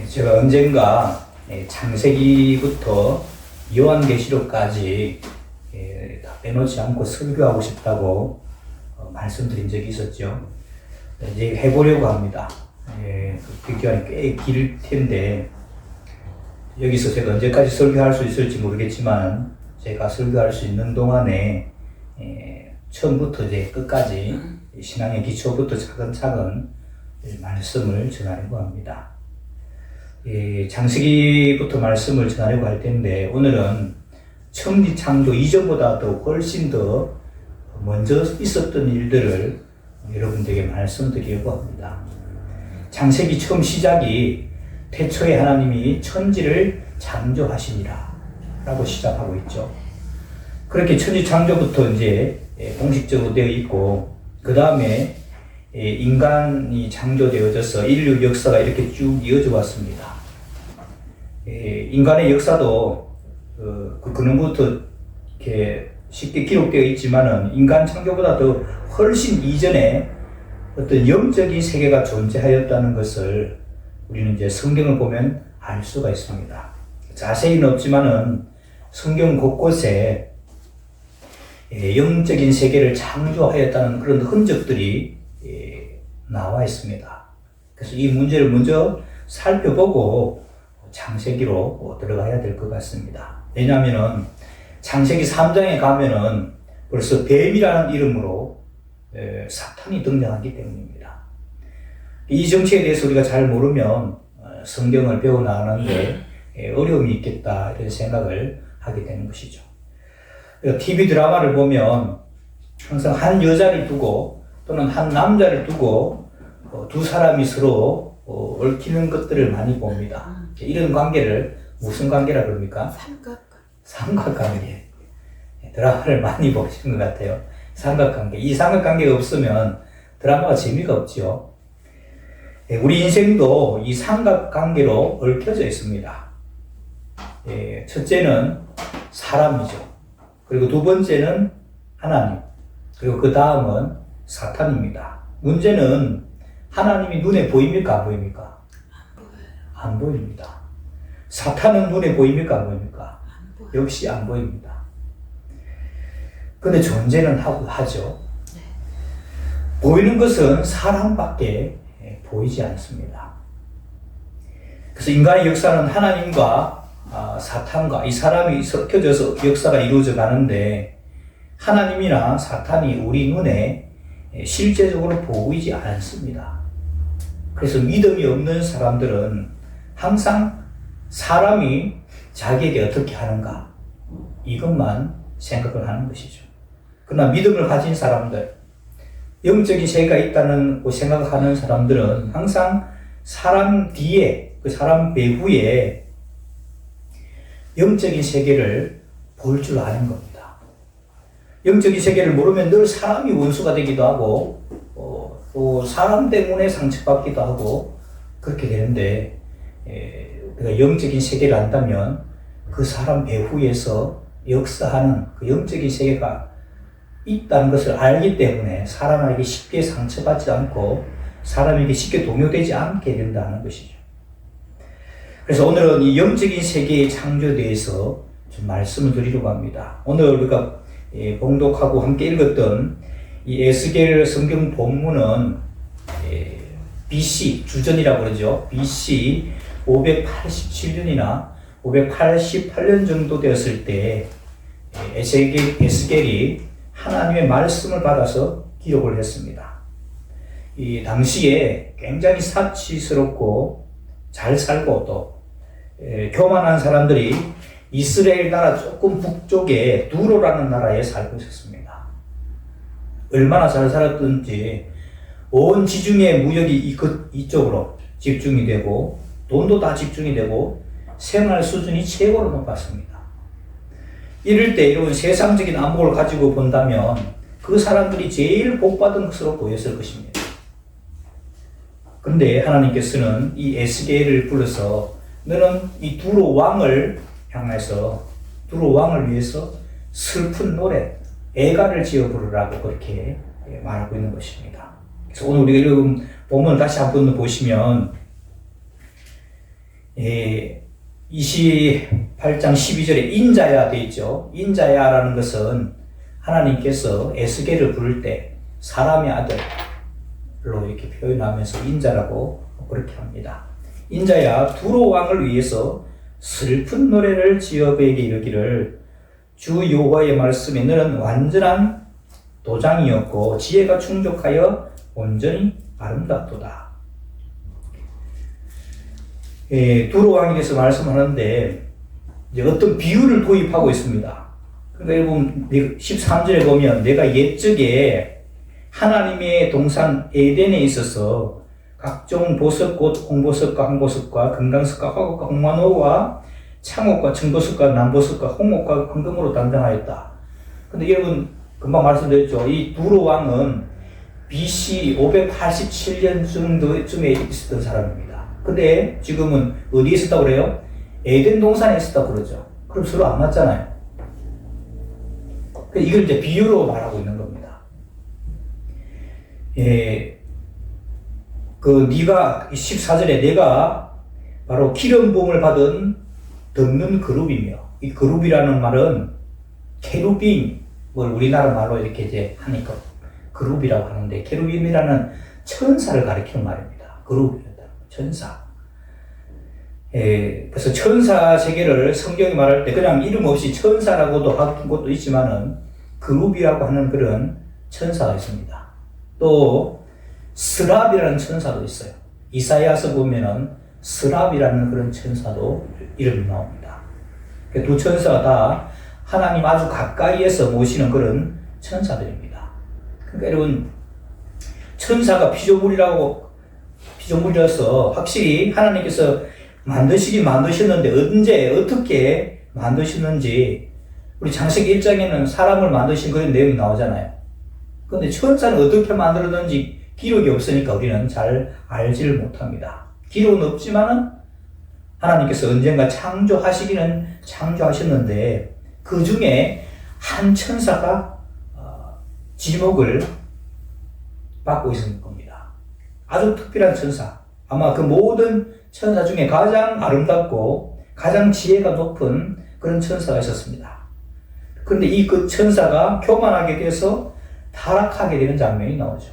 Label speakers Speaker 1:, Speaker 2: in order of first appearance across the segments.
Speaker 1: 제가 언젠가 창세기부터 요한계시록까지 다 빼놓지 않고 설교하고 싶다고 말씀드린 적이 있었죠. 이제 해보려고 합니다. 그 기간이 꽤 길 텐데 여기서 제가 언제까지 설교할 수 있을지 모르겠지만 제가 설교할 수 있는 동안에 처음부터 이제 끝까지 신앙의 기초부터 차근차근 말씀을 전하려고 합니다. 창세기부터 말씀을 전하려고 할 텐데 오늘은 천지창조 이전보다 더 훨씬 더 먼저 있었던 일들을 여러분들에게 말씀드리려고 합니다. 창세기 처음 시작이 태초에 하나님이 천지를 창조하시니라 라고 시작하고 있죠. 그렇게 천지 창조부터 이제 공식적으로 되어 있고 그 다음에 인간이 창조되어져서 인류 역사가 이렇게 쭉 이어져 왔습니다. 인간의 역사도 그 근원부터 이렇게 쉽게 기록되어 있지만은 인간 창조보다 더 훨씬 이전에 어떤 영적인 세계가 존재하였다는 것을 우리는 이제 성경을 보면 알 수가 있습니다. 자세히는 없지만은 성경 곳곳에 영적인 세계를 창조하였다는 그런 흔적들이 나와 있습니다. 그래서 이 문제를 먼저 살펴보고 창세기로 들어가야 될 것 같습니다. 왜냐하면은 창세기 3장에 가면은 벌써 뱀이라는 이름으로 사탄이 등장하기 때문입니다. 이 정체에 대해서 우리가 잘 모르면 성경을 배워나가는데 어려움이 있겠다 이런 생각을 하게 되는 것이죠. TV 드라마를 보면 항상 한 여자를 두고 또는 한 남자를 두고 두 사람이 서로 얽히는 것들을 많이 봅니다. 이런 관계를 무슨 관계라 그럽니까? 삼각관계. 드라마를 많이 보시는 것 같아요. 삼각관계. 이 삼각관계가 없으면 드라마가 재미가 없죠. 우리 인생도 이 삼각관계로 얽혀져 있습니다. 첫째는 사람이죠. 그리고 두 번째는 하나님. 그리고 그 다음은 사탄입니다. 문제는 하나님이 눈에 보입니까? 안 보입니까? 안 보입니다. 사탄은 눈에 보입니까? 안 보입니까? 역시 안 보입니다. 근데 존재는 하죠. 보이는 것은 사람밖에 보이지 않습니다. 그래서 인간의 역사는 하나님과 사탄과 이 사람이 섞여져서 역사가 이루어져 가는데 하나님이나 사탄이 우리 눈에 실제적으로 보이지 않습니다. 그래서 믿음이 없는 사람들은 항상 사람이 자기에게 어떻게 하는가 이것만 생각을 하는 것이죠. 그러나 믿음을 가진 사람들, 영적인 세계가 있다는 생각하는 사람들은 항상 사람 뒤에, 그 사람 배후에 영적인 세계를 볼 줄 아는 겁니다. 영적인 세계를 모르면 늘 사람이 원수가 되기도 하고 또 사람 때문에 상처받기도 하고 그렇게 되는데 우리가 영적인 세계를 안다면 그 사람 배후에서 역사하는 그 영적인 세계가 있다는 것을 알기 때문에 사람에게 쉽게 상처받지 않고 사람에게 쉽게 동요되지 않게 된다는 것이죠. 그래서 오늘은 이 영적인 세계의 창조에 대해서 좀 말씀을 드리려고 합니다. 오늘 우리가 봉독하고 함께 읽었던 이 에스겔 성경 본문은 BC, 주전이라고 그러죠. BC 587년이나 588년 정도 되었을 때 에스겔이 하나님의 말씀을 받아서 기록을 했습니다. 이 당시에 굉장히 사치스럽고 잘 살고 또 교만한 사람들이 이스라엘 나라 조금 북쪽에 두로라는 나라에 살고 있었습니다. 얼마나 잘 살았던지 온 지중해 무역이 이쪽으로 집중이 되고 돈도 다 집중이 되고 생활 수준이 최고로 높았습니다. 이럴 때 이런 세상적인 안목을 가지고 본다면 그 사람들이 제일 복받은 것으로 보였을 것입니다. 그런데 하나님께서는 이 에스겔을 불러서 너는 이 두로 왕을 향해서 두로 왕을 위해서 슬픈 노래, 애가를 지어 부르라고 그렇게 말하고 있는 것입니다. 그래서 오늘 우리가 읽은 본문을 다시 한번 보시면 28장 12절에 인자야 되어 있죠. 인자야라는 것은 하나님께서 에스겔을 부를 때 사람의 아들로 이렇게 표현하면서 인자라고 그렇게 합니다. 인자야 두로 왕을 위해서 슬픈 노래를 지어 그에게 이르기를 주 여호와의 말씀에 너는 완전한 도장이었고 지혜가 충족하여 온전히 아름답도다. 두로 왕에 대해서 말씀하는데 이제 어떤 비유를 도입하고 있습니다. 그러니까 여러분 13절에 보면 내가 옛적에 하나님의 동산 에덴에 있어서 각종 보석꽃, 홍보석과 황보석과 금강석과 화곡과 홍만호와 창옥과 청보석과 남보석과 홍옥과 황금으로 단장하였다. 근데 여러분 금방 말씀드렸죠. 이 두로 왕은 BC 587년 정도쯤에 있었던 사람입니다. 근데 지금은 어디에 있었다고 그래요? 에덴 동산에 있었다고 그러죠. 그럼 서로 안 맞잖아요. 이걸 이제 비유로 말하고 있는 겁니다. 네가 14절에 내가 바로 기름 부음을 받은 덮는 그룹이며, 이 그룹이라는 말은 케루빔, 우리나라 말로 이렇게 이제 하니까 그룹이라고 하는데, 케루빔이라는 천사를 가리키는 말입니다. 그룹이다, 천사. 그래서 천사 세계를 성경이 말할 때 그냥 이름 없이 천사라고도 한 것도 있지만은 그룹이라고 하는 그런 천사가 있습니다. 또 스랍이라는 천사도 있어요. 이사야서 보면은 스랍이라는 그런 천사도 이름이 나옵니다. 두 천사가 다 하나님 아주 가까이에서 모시는 그런 천사들입니다. 그러니까 여러분 천사가 피조물이라서 확실히 하나님께서 만드시긴 만드셨는데 언제 어떻게 만드셨는지 우리 창세기 1장에는 사람을 만드신 그런 내용이 나오잖아요. 그런데 천사는 어떻게 만들었는지 기록이 없으니까 우리는 잘 알지를 못합니다. 기록은 없지만은 하나님께서 언젠가 창조하시기는 창조하셨는데 그 중에 한 천사가 지목을 받고 있는 겁니다. 아주 특별한 천사. 아마 그 모든 천사 중에 가장 아름답고 가장 지혜가 높은 그런 천사가 있었습니다. 그런데 이 그 천사가 교만하게 돼서 타락하게 되는 장면이 나오죠.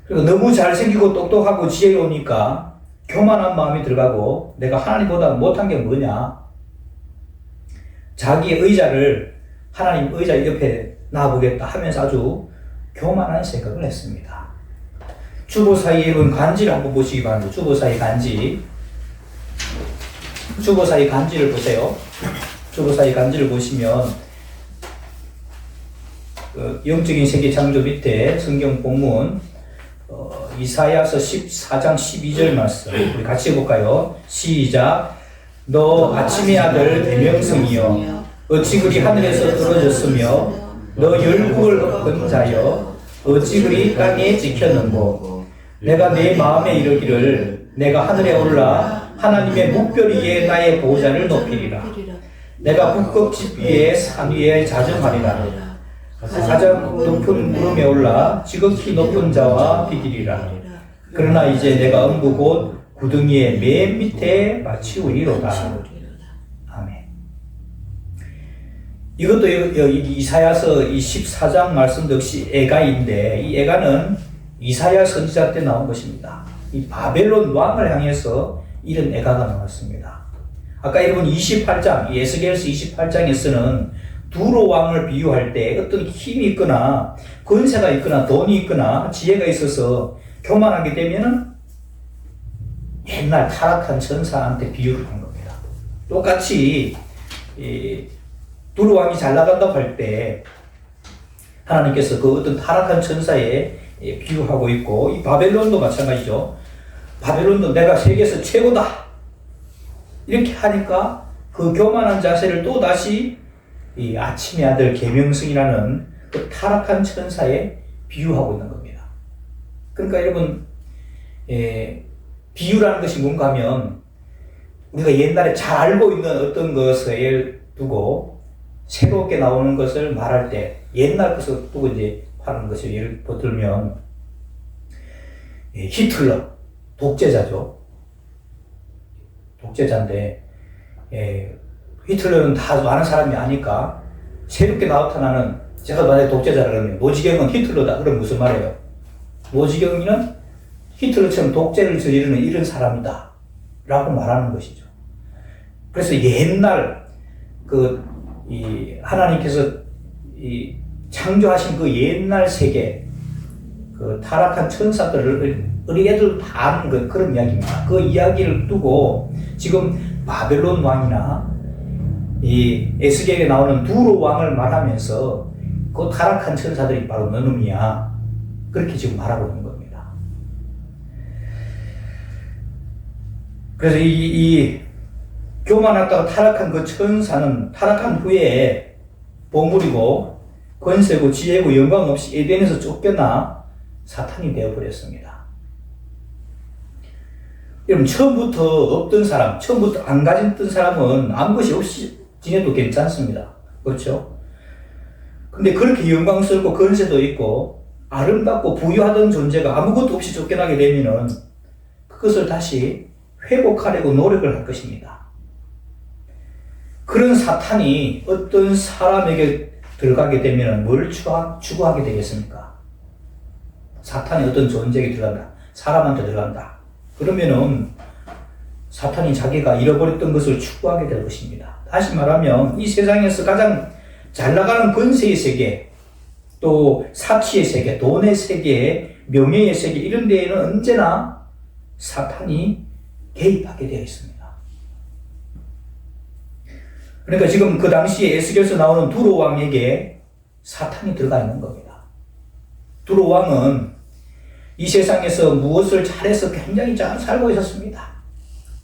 Speaker 1: 그리고 너무 잘생기고 똑똑하고 지혜로우니까 교만한 마음이 들어가고 내가 하나님보다 못한 게 뭐냐. 자기의 의자를 하나님 의자 옆에 놔보겠다 하면서 아주 교만한 생각을 했습니다. 주보사의 간지를 한번 보시기 바랍니다. 주보사의 간지. 주보사의 간지를 보세요. 주보사의 간지를 보시면 영적인 세계 창조 밑에 성경 본문 이사야서 14장 12절 말씀 우리 같이 해볼까요? 시작. 너 아침의 아들 대명성이여 어찌 그리 하늘에서 떨어졌으며 너 열국을 엎은 자여 어찌 그리 땅에 지켰는고 내가 내 마음에 이르기를 내가 하늘에 올라 하나님의 묵별 위에 나의 보호자를 높이리라. 내가 북극집 위에 산 위에 자정하리라. 가장 높은 구름에 올라 지극히 높은 자와 비기리라. 그러나 이제 내가 음부 곧 구덩이의 맨 밑에 마치우리로다. 아멘. 이것도 이사야서 14장 말씀 역시 애가인데 이 애가는 이사야 선지자 때 나온 것입니다. 이 바벨론 왕을 향해서 이런 애가가 나왔습니다. 아까 여러분 28장, 에스겔서 28장에서는 두로 왕을 비유할 때 어떤 힘이 있거나 권세가 있거나 돈이 있거나 지혜가 있어서 교만하게 되면은 옛날 타락한 천사한테 비유를 한 겁니다. 똑같이 두로 왕이 잘 나간다고 할 때 하나님께서 그 어떤 타락한 천사에 비유하고 있고 이 바벨론도 마찬가지죠. 바벨론도 내가 세계에서 최고다 이렇게 하니까 그 교만한 자세를 또 다시 이 아침의 아들 계명성이라는 그 타락한 천사에 비유하고 있는 겁니다. 그러니까 여러분 비유라는 것이 뭔가 하면 우리가 옛날에 잘 알고 있는 어떤 것을 두고 새롭게 나오는 것을 말할 때 옛날 것을 두고 이제 하는 것을 예를 들면 히틀러 독재자죠. 독재자인데, 히틀러는 다 많은 사람이 아니까 새롭게 나타나는, 제가 만약에 독재자라 그러면 노지경은 히틀러다. 그럼 무슨 말이에요? 노지경이는 히틀러처럼 독재를 저지르는 이런 사람이다. 라고 말하는 것이죠. 그래서 옛날, 하나님께서 창조하신 그 옛날 세계, 타락한 천사들을 우리 애들 다 아는 그런 이야기입니다. 그 이야기를 두고 지금 바벨론 왕이나 이 에스겔에 나오는 두로 왕을 말하면서 그 타락한 천사들이 바로 너놈이야. 그렇게 지금 말하고 있는 겁니다. 그래서 이 교만했다가 타락한 그 천사는 타락한 후에 보물이고 권세고 지혜고 영광 없이 에덴에서 쫓겨나 사탄이 되어버렸습니다. 여러분, 처음부터 없던 사람, 처음부터 안 가졌던 사람은 아무 것이 없이 지내도 괜찮습니다. 그렇죠? 근데 그렇게 영광스럽고 권세도 있고 아름답고 부유하던 존재가 아무것도 없이 쫓겨나게 되면은 그것을 다시 회복하려고 노력을 할 것입니다. 그런 사탄이 어떤 사람에게 들어가게 되면 뭘 추구하게 되겠습니까? 사탄이 어떤 존재에게 들어간다. 사람한테 들어간다. 그러면은 사탄이 자기가 잃어버렸던 것을 추구하게 될 것입니다. 다시 말하면 이 세상에서 가장 잘 나가는 권세의 세계, 또 사치의 세계, 돈의 세계, 명예의 세계, 이런 데에는 언제나 사탄이 개입하게 되어 있습니다. 그러니까 지금 그 당시에 에스겔에서 나오는 두로 왕에게 사탄이 들어가 있는 겁니다. 두로 왕은 이 세상에서 무엇을 잘해서 굉장히 잘 살고 있었습니다.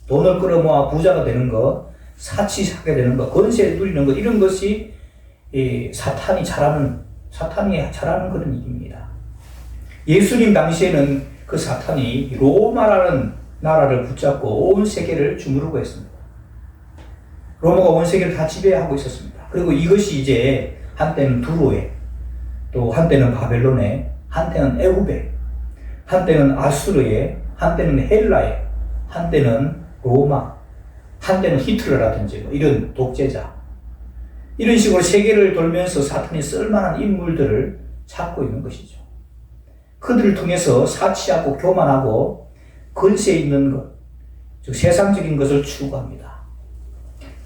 Speaker 1: 돈을 끌어모아 부자가 되는 것, 사치하게 되는 것, 권세를 누리는 것, 이런 것이 사탄이 잘하는 그런 일입니다. 예수님 당시에는 그 사탄이 로마라는 나라를 붙잡고 온 세계를 주무르고 했습니다. 로마가 온 세계를 다 지배하고 있었습니다. 그리고 이것이 이제 한때는 두로에, 또 한때는 바벨론에, 한때는 애굽에, 한때는 아수르에, 한때는 헬라에, 한때는 로마, 한때는 히틀러라든지 이런 독재자, 이런 식으로 세계를 돌면서 사탄이 쓸만한 인물들을 찾고 있는 것이죠. 그들을 통해서 사치하고 교만하고 권세 있는 것, 즉 세상적인 것을 추구합니다.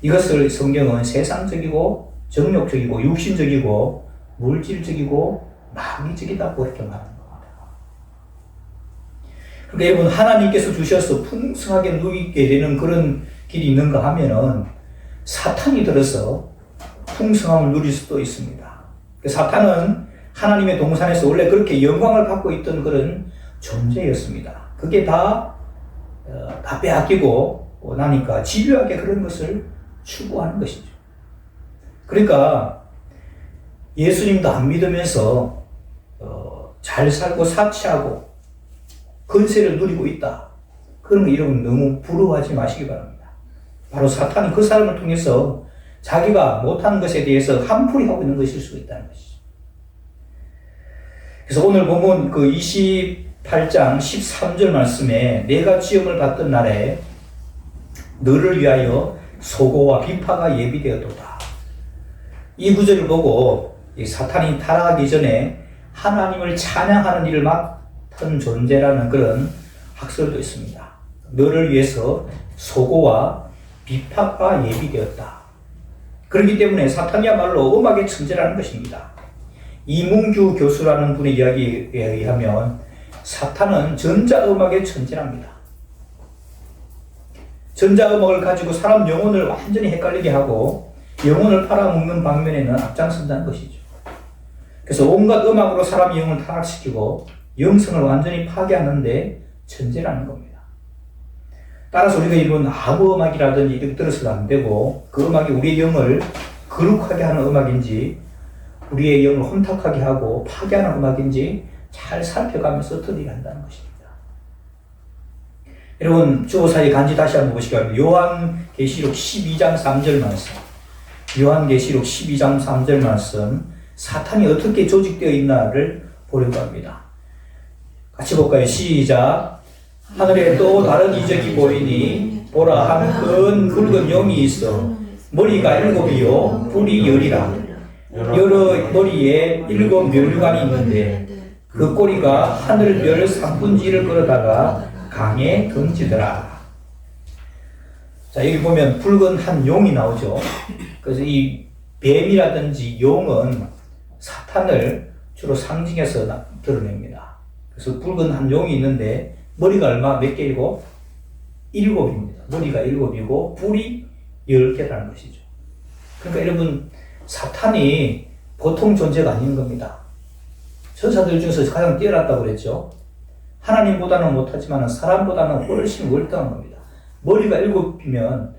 Speaker 1: 이것을 성경은 세상적이고 정욕적이고 육신적이고 물질적이고 마귀적이다고 이렇게 말합니다. 그러니까 여러분, 하나님께서 주셔서 풍성하게 누리게 되는 그런 길이 있는가 하면은 사탄이 들어서 풍성함을 누릴 수도 있습니다. 사탄은 하나님의 동산에서 원래 그렇게 영광을 받고 있던 그런 존재였습니다. 그게 다 빼앗기고 나니까 집요하게 그런 것을 추구하는 것이죠. 그러니까 예수님도 안 믿으면서 잘 살고 사치하고 권세를 누리고 있다. 그런 거 여러분 너무 부러워하지 마시기 바랍니다. 바로 사탄이 그 사람을 통해서 자기가 못하는 것에 대해서 한풀이 하고 있는 것일 수 있다는 것이죠. 그래서 오늘 보면 그 28장 13절 말씀에 내가 지음을 받던 날에 너를 위하여 소고와 비파가 예비되었도다. 이 구절을 보고 이 사탄이 타락하기 전에 하나님을 찬양하는 일을 맡은 존재라는 그런 학설도 있습니다. 너를 위해서 소고와 비파가 예비되었다. 그렇기 때문에 사탄이야말로 음악의 천재라는 것입니다. 이문규 교수라는 분의 이야기에 의하면 사탄은 전자음악의 천재랍니다. 전자음악을 가지고 사람 영혼을 완전히 헷갈리게 하고 영혼을 팔아먹는 방면에는 앞장선다는 것이죠. 그래서 온갖 음악으로 사람 영혼을 타락시키고 영성을 완전히 파괴하는데 천재라는 겁니다. 따라서 우리가 이런 아무 음악이라든지 이렇게 들어서도 안 되고 그 음악이 우리의 영을 거룩하게 하는 음악인지 우리의 영을 혼탁하게 하고 파괴하는 음악인지 잘 살펴가면서 들어야 한다는 것입니다. 여러분, 주어사의 간지 다시 한번 보시기 바랍니다. 요한계시록 12장 3절 말씀. 요한계시록 12장 3절 말씀. 사탄이 어떻게 조직되어 있나를 보려고 합니다. 같이 볼까요? 시작. 하늘에 또 다른 이적이 보이니 보라 한 큰 붉은 용이 있어 머리가 7이요 뿔이 10이라 여러 머리에 7 면류관이 있는데 그 꼬리가 하늘별 3분지를 끌어다가 강에 던지더라. 자, 여기 보면 붉은 한 용이 나오죠. 그래서 이 뱀이라든지 용은 사탄을 주로 상징해서 드러냅니다. 그래서 붉은 한 용이 있는데 머리가 몇 개이고? 7입니다. 머리가 7이고 뿔이 10개라는 것이죠. 그러니까 여러분, 사탄이 보통 존재가 아닌 겁니다. 천사들 중에서 가장 뛰어났다고 그랬죠. 하나님보다는 못하지만 사람보다는 훨씬 월등한 겁니다. 머리가 7이면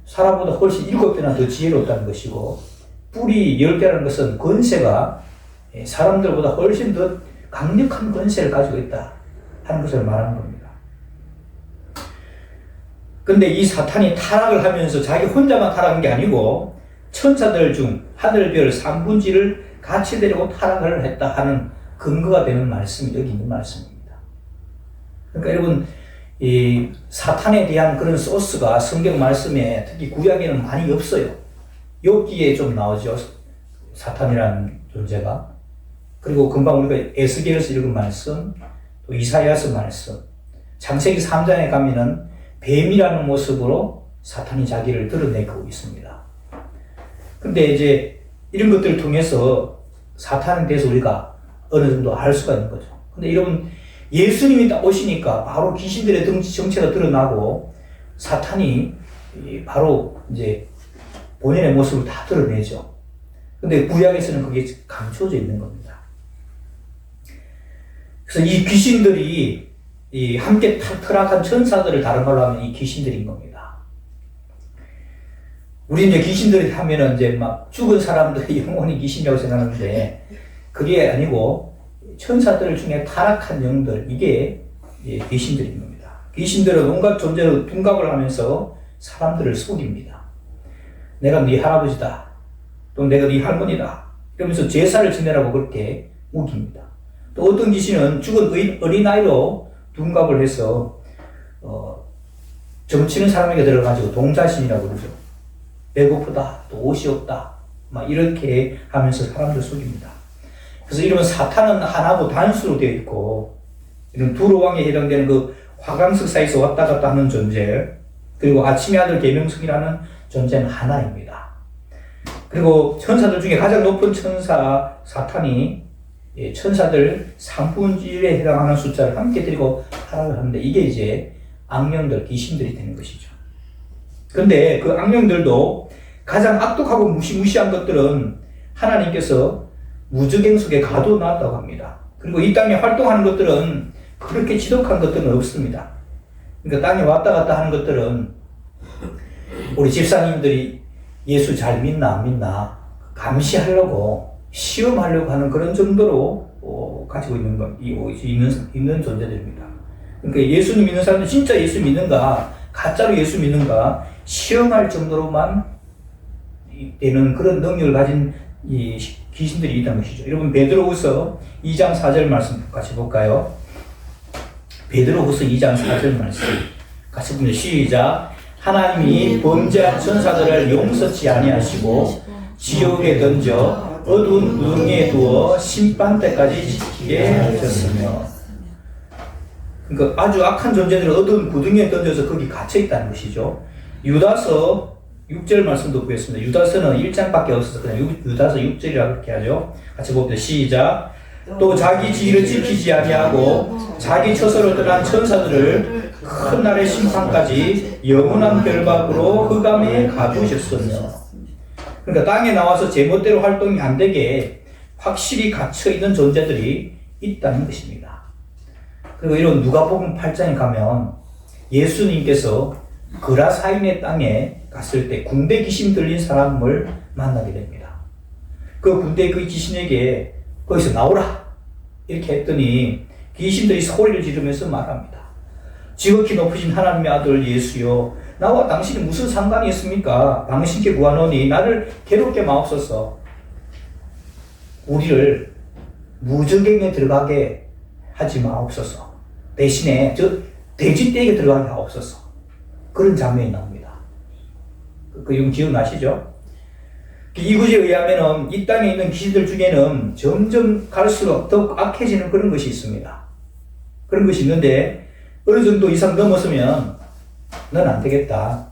Speaker 1: 사람보다 훨씬 7배나 더 지혜롭다는 것이고, 뿔이 10개라는 것은 권세가 사람들보다 훨씬 더 강력한 권세를 가지고 있다 하는 것을 말하는 겁니다. 근데 이 사탄이 타락을 하면서 자기 혼자만 타락한 게 아니고 천사들 중 하늘별 3분지를 같이 데리고 타락을 했다 하는 근거가 되는 말씀이 여기 있는 말씀입니다. 그러니까 여러분, 이 사탄에 대한 그런 소스가 성경 말씀에 특히 구약에는 많이 없어요. 욥기에 좀 나오죠. 사탄이라는 존재가. 그리고 금방 우리가 에스겔에서 읽은 말씀, 또 이사야서 말씀, 창세기 3장에 가면은 뱀이라는 모습으로 사탄이 자기를 드러내고 있습니다. 근데 이제 이런 것들을 통해서 사탄에 대해서 우리가 어느 정도 알 수가 있는 거죠. 근데 여러분, 예수님이 딱 오시니까 바로 귀신들의 정체가 드러나고 사탄이 바로 이제 본인의 모습을 다 드러내죠. 근데 구약에서는 그게 감춰져 있는 겁니다. 그래서 이 귀신들이 이 함께 타락한 천사들을 다른 말로 하면 이 귀신들인 겁니다. 우리 이제 귀신들이 하면은 이제 막 죽은 사람들의 영혼이 귀신이라고 생각하는데 그게 아니고 천사들 중에 타락한 영들, 이게 귀신들인 겁니다. 귀신들은 온갖 존재로 둔갑을 하면서 사람들을 속입니다. 내가 네 할아버지다. 또 내가 네 할머니다. 이러면서 제사를 지내라고 그렇게 우깁니다. 또 어떤 귀신은 죽은 어린아이로 둔갑을 해서 점치는 사람에게 들어가지고 동자신이라고 그러죠. 배고프다, 또 옷이 없다, 막 이렇게 하면서 사람들 속입니다. 그래서 이런 사탄은 하나고 단수로 되어 있고, 이런 두로왕에 해당되는 그 화강석 사이에서 왔다 갔다 하는 존재, 그리고 아침의 아들 계명성이라는 존재는 하나입니다. 그리고 천사들 중에 가장 높은 천사 사탄이 천사들 3분의 1에 해당하는 숫자를 함께 데리고 타락을 하는데, 이게 이제 악령들, 귀신들이 되는 것이죠. 근데 그 악령들도 가장 악독하고 무시무시한 것들은 하나님께서 무저갱 속에 가둬놨다고 합니다. 그리고 이 땅에 활동하는 것들은 그렇게 지독한 것들은 없습니다. 그러니까 땅에 왔다 갔다 하는 것들은 우리 집사님들이 예수 잘 믿나 안 믿나 감시하려고 시험하려고 하는 그런 정도로 가지고 있는 존재들입니다. 그러니까 예수님 믿는 사람들 진짜 예수 믿는가, 가짜로 예수 믿는가 시험할 정도로만 되는 그런 능력을 가진 이 귀신들이 있다는 것이죠. 여러분, 베드로후서 2장 4절 말씀 같이 볼까요? 베드로후서 2장 4절 말씀 같이 보면 시작. 하나님이 범죄한 천사들을 용서치 아니하시고 지옥에 던져 어두운 구덩이에 두어 심판 때까지 지키게 하셨으며, 그러니까 아주 악한 존재들을 어두운 구덩이에 던져서 거기 갇혀 있다는 것이죠. 유다서 6절 말씀도 보겠습니다. 유다서는 1장밖에 없어서 그냥 유다서 6절이라고 그렇게 하죠. 같이 봅니다. 시작. 또 자기 지위를 지키지 아니하고 자기 처소를 떠난 천사들을 큰 날의 심판까지 영원한 결박으로 흑암에 가두셨으며, 그러니까 땅에 나와서 제멋대로 활동이 안 되게 확실히 갇혀 있는 존재들이 있다는 것입니다. 그리고 이런 누가복음 8장에 가면 예수님께서 그라사인의 땅에 갔을 때 군대 귀신 들린 사람을 만나게 됩니다. 그 군대 그 귀신에게 거기서 나오라 이렇게 했더니 귀신들이 소리를 지르면서 말합니다. 지극히 높으신 하나님의 아들 예수여, 나와 당신이 무슨 상관이 있습니까? 당신께 구하노니 나를 괴롭게 마옵소서. 우리를 무저갱에 들어가게 하지 마옵소서. 대신에 돼지떼에게 들어가게 하옵소서. 그런 장면이 나옵니다. 그 기억나시죠? 이 구절에 의하면 이 땅에 있는 귀신들 중에는 점점 갈수록 더욱 악해지는 그런 것이 있습니다. 그런 것이 있는데 어느 정도 이상 넘었으면 넌 안 되겠다.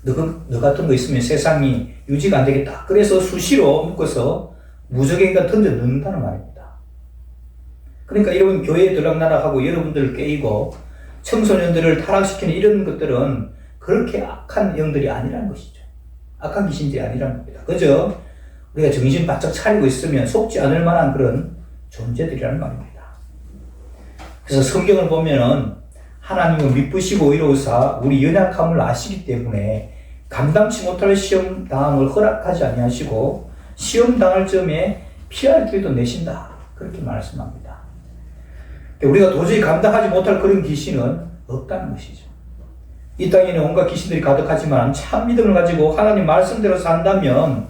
Speaker 1: 너 같은 거 있으면 세상이 유지가 안 되겠다. 그래서 수시로 묶어서 무적행위가 던져 넣는다는 말입니다. 그러니까 여러분 교회에 들락날락하고 여러분들을 깨이고 청소년들을 타락시키는 이런 것들은 그렇게 악한 영들이 아니라는 것이죠. 악한 귀신들이 아니라는 겁니다. 그저 우리가 정신 바짝 차리고 있으면 속지 않을 만한 그런 존재들이라는 말입니다. 그래서 성경을 보면은 하나님은 미쁘시고 의로우사 우리 연약함을 아시기 때문에 감당치 못할 시험 당함을 허락하지 아니하시고 시험 당할 점에 피할 길도 내신다. 그렇게 말씀합니다. 우리가 도저히 감당하지 못할 그런 귀신은 없다는 것이죠. 이 땅에는 온갖 귀신들이 가득하지만 참 믿음을 가지고 하나님 말씀대로 산다면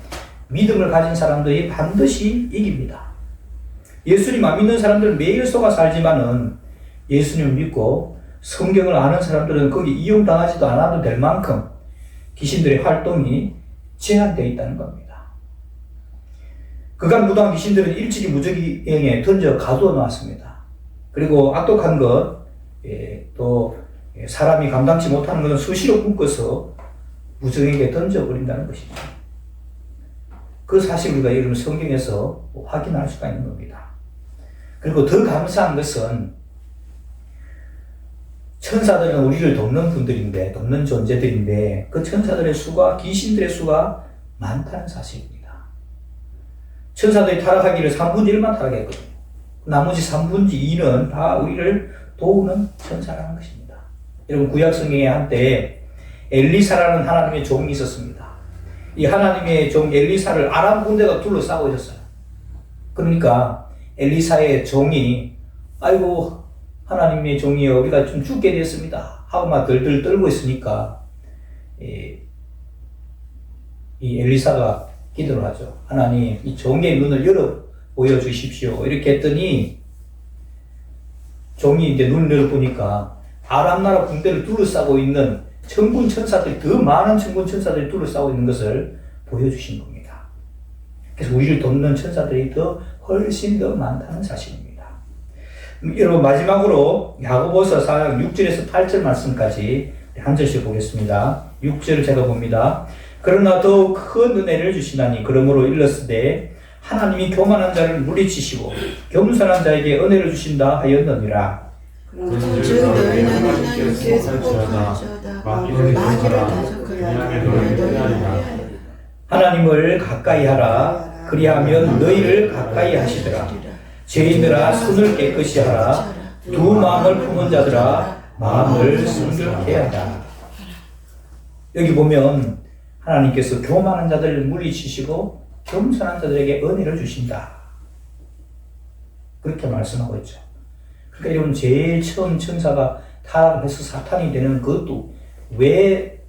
Speaker 1: 믿음을 가진 사람들이 반드시 이깁니다. 예수님 안 믿는 사람들은 매일 속아 살지만은 예수님을 믿고 성경을 아는 사람들은 거기 이용당하지도 않아도 될 만큼 귀신들의 활동이 제한되어 있다는 겁니다. 그간 무도한 귀신들은 일찍이 무적행위에 던져 가두어 놓았습니다. 그리고 악독한 것, 또 사람이 감당치 못하는 것은 수시로 묶어서 무적행위에 던져버린다는 것이죠. 그 사실 우리가 여러분 성경에서 확인할 수가 있는 겁니다. 그리고 더 감사한 것은 천사들은 우리를 돕는 분들인데, 돕는 존재들인데 그 천사들의 수가 귀신들의 수가 많다는 사실입니다. 천사들이 타락하기를 3분의 1만 타락했거든요. 나머지 3분의 2는 다 우리를 도우는 천사라는 것입니다. 여러분 구약 성경에 한때 엘리사라는 하나님의 종이 있었습니다. 이 하나님의 종 엘리사를 아람 군대가 둘러싸고 있었어요. 그러니까 엘리사의 종이 아이고 하나님의 종이여 우리가 좀 죽게 됐습니다 하고 막 덜덜 떨고 있으니까 이 엘리사가 기도를 하죠. 하나님 이 종의 눈을 열어 보여주십시오. 이렇게 했더니 종이 이제 눈을 열어보니까 아람 나라 군대를 둘러싸고 있는 천군 천사들이 더 많은 천군 천사들이 둘러싸고 있는 것을 보여주신 겁니다. 그래서 우리를 돕는 천사들이 훨씬 더 많다는 사실입니다. 여러분 마지막으로 야고보서 4장 6절에서 8절 말씀까지 한 절씩 보겠습니다. 6절을 제가 봅니다. 그러나 더욱 큰 은혜를 주시나니 그러므로 일렀으되 하나님이 교만한 자를 물리치시고 겸손한 자에게 은혜를 주신다 하였느니라.
Speaker 2: 그런즉 너희는 하나님께 속하다 마귀를 다스려라 그리하면 너희를 피하리라.
Speaker 1: 하나님을 가까이 하라. 그리하면 너희를 가까이 하시더라. 죄인들아 손을 깨끗이 하라. 두 마음을 품은 자들아 마음을 순결케 하라. 여기 보면 하나님께서 교만한 자들을 물리치시고 겸손한 자들에게 은혜를 주신다. 그렇게 말씀하고 있죠. 그러니까 여러분 제일 처음 천사가 타락해서 사탄이 되는 그것도 왜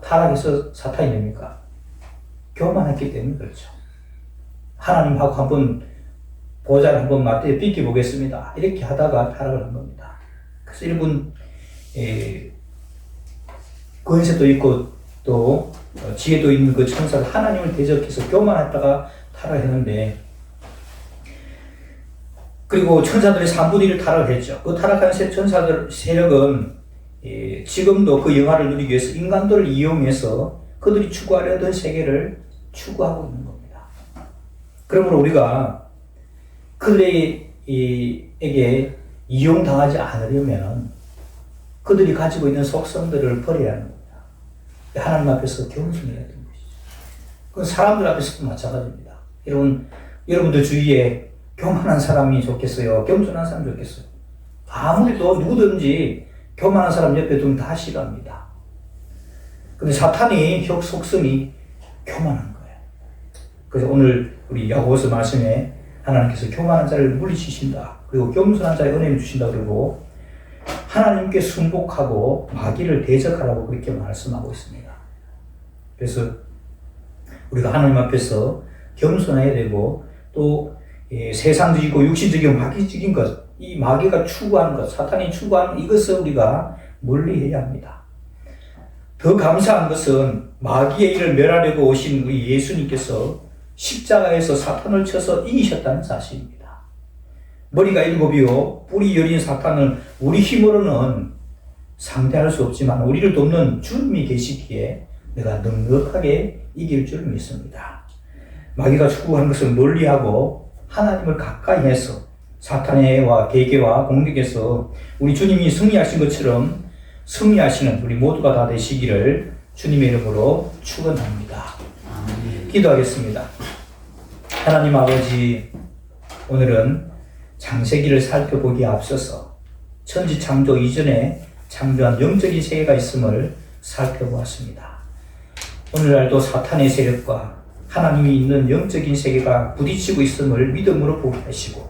Speaker 1: 타락해서 사탄이 됩니까? 교만했기 때문에 그렇죠. 하나님하고 한번 보좌를 한번 맞대어 비켜보겠습니다. 이렇게 하다가 타락을 한 겁니다. 그래서 여러분 권세도 있고 또 지혜도 있는 그 천사를 하나님을 대적해서 교만했다가 타락했는데 그리고 천사들이 3분의 1을 타락을 했죠. 그 타락한 천사들 세력은 지금도 그 영화를 누리기 위해서 인간들을 이용해서 그들이 추구하려던 세계를 추구하고 있는 겁니다. 그러므로 우리가 그들에게 이용당하지 않으려면 그들이 가지고 있는 속성들을 버려야 하는 겁니다. 하나님 앞에서 겸손해야 되는 것이죠. 그건 사람들 앞에서도 마찬가지입니다. 여러분들 주위에 교만한 사람이 좋겠어요? 겸손한 사람이 좋겠어요? 아무리 또 누구든지 교만한 사람 옆에 두면 다 싫어합니다. 근데 사탄이 속성이 교만한 거예요. 그래서 오늘 우리 야고보서 말씀에 하나님께서 교만한 자를 물리치신다. 그리고 겸손한 자의 은혜를 주신다. 그리고 하나님께 순복하고 마귀를 대적하라고 그렇게 말씀하고 있습니다. 그래서 우리가 하나님 앞에서 겸손해야 되고 또 세상적이고 육신적이고 마귀적인 것 이 마귀가 추구하는 것, 사탄이 추구하는 이것을 우리가 멀리해야 합니다. 더 감사한 것은 마귀의 일을 멸하려고 오신 우리 예수님께서 십자가에서 사탄을 쳐서 이기셨다는 사실입니다. 머리가 7이요 뿔이 여린 사탄을 우리 힘으로는 상대할 수 없지만 우리를 돕는 주님이 계시기에 내가 넉넉하게 이길 줄 믿습니다. 마귀가 추구하는 것을 멀리하고 하나님을 가까이 해서 사탄의 계계와 공격에서 우리 주님이 승리하신 것처럼 승리하시는 우리 모두가 다 되시기를 주님의 이름으로 축원합니다. 기도하겠습니다. 하나님 아버지, 오늘은 창세기를 살펴보기에 앞서서 천지 창조 이전에 창조한 영적인 세계가 있음을 살펴보았습니다. 오늘날도 사탄의 세력과 하나님이 있는 영적인 세계가 부딪히고 있음을 믿음으로 보게 하시고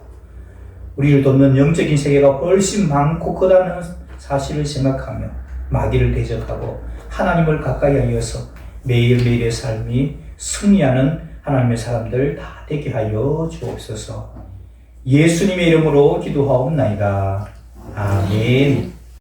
Speaker 1: 우리를 돕는 영적인 세계가 훨씬 많고 크다는 사실을 생각하며 마귀를 대적하고 하나님을 가까이 하여서 매일매일의 삶이 승리하는 하나님의 사람들 다 되게 하여 주옵소서. 예수님의 이름으로 기도하옵나이다. 아멘.